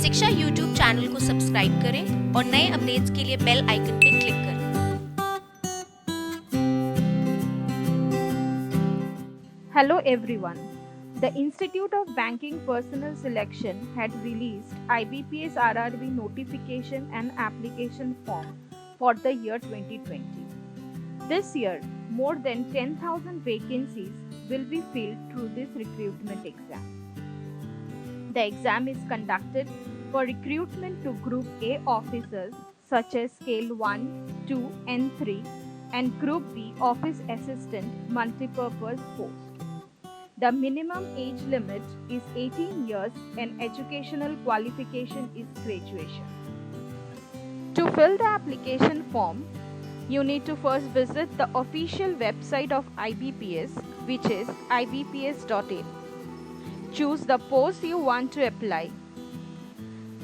शिक्षा YouTube channel को subscribe करें और नए अपडेट्स के लिए बेल आइकन पर क्लिक करें। Hello everyone. The Institute of Banking Personnel Selection had released IBPS RRB notification and application form for the year 2020. This year, more than 10,000 vacancies will be filled through this recruitment exam. The exam is conducted for recruitment to Group A officers such as Scale 1, 2 and 3 and Group B Office Assistant Multipurpose Post. The minimum age limit is 18 years and educational qualification is graduation. To fill the application form, you need to first visit the official website of IBPS, which is ibps.in. Choose the post you want to apply.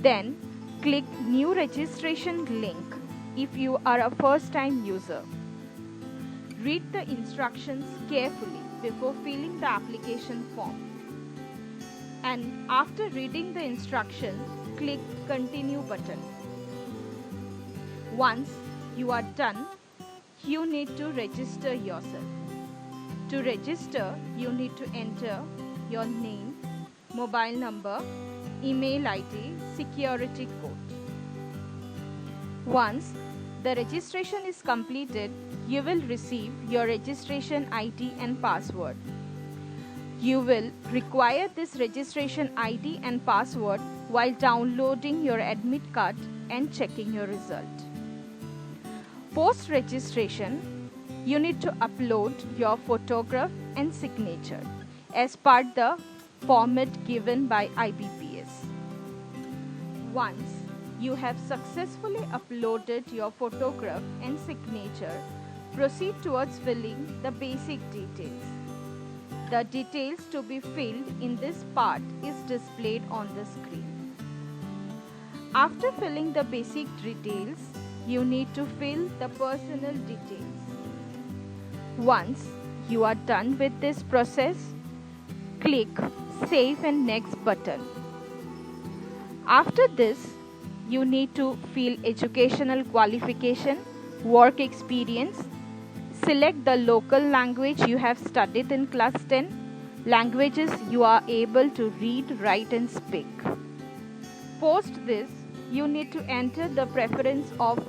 Then click New Registration link if you are a first-time user. Read the instructions carefully before filling the application form. And after reading the instructions, click Continue button. Once you are done, you need to register yourself. To register, you need to enter your name, mobile number, email ID, security code. Once the registration is completed, you will receive your registration ID and password. You will require this registration ID and password while downloading your admit card and checking your result. Post registration, you need to upload your photograph and signature as per the format given by IBPS. Once you have successfully uploaded your photograph and signature, proceed towards filling the basic details. The details to be filled in this part is displayed on the screen. After filling the basic details, you need to fill the personal details. Once you are done with this process, click Save and Next button. After this, you need to fill educational qualification, work experience, select the local language you have studied in class 10, languages you are able to read, write and speak. Post this, you need to enter the preference of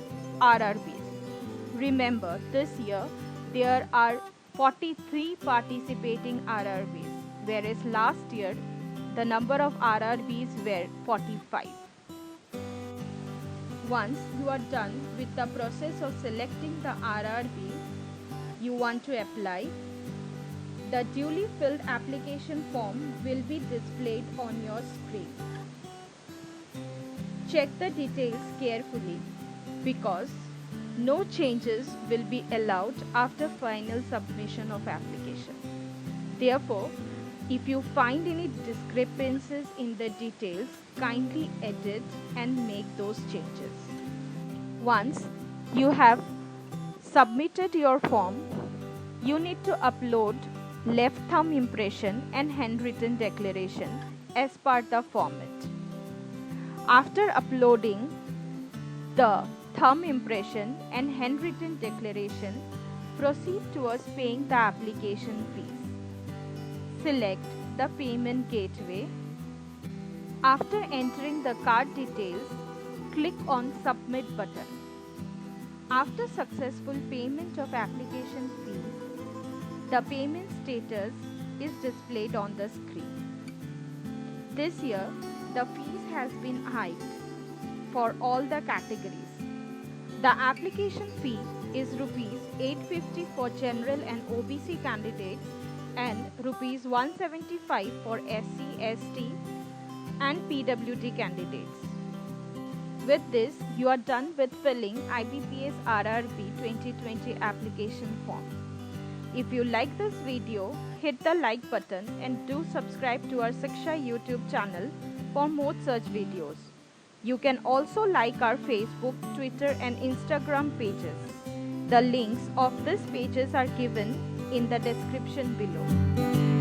RRBs. Remember, this year there are 43 participating RRBs, whereas last year the number of RRBs were 45. Once you are done with the process of selecting the RRB you want to apply, the duly filled application form will be displayed on your screen. Check the details carefully because no changes will be allowed after final submission of application. Therefore, if you find any discrepancies in the details, kindly edit and make those changes. Once you have submitted your form, you need to upload left thumb impression and handwritten declaration as per the format. After uploading the thumb impression and handwritten declaration, proceed towards paying the application fees. Select the payment gateway. After entering the card details, click on Submit button. After successful payment of application fees, the payment status is displayed on the screen. This year, the fees has been hiked for all the categories. The application fee is Rs 850 for general and OBC candidates and Rs 175 for SC, ST and PWD candidates. With this, you are done with filling IBPS RRB 2020 application form. If you like this video, hit the like button and do subscribe to our Shiksha YouTube channel for more such videos. You can also like our Facebook, Twitter and Instagram pages. The links of these pages are given in the description below.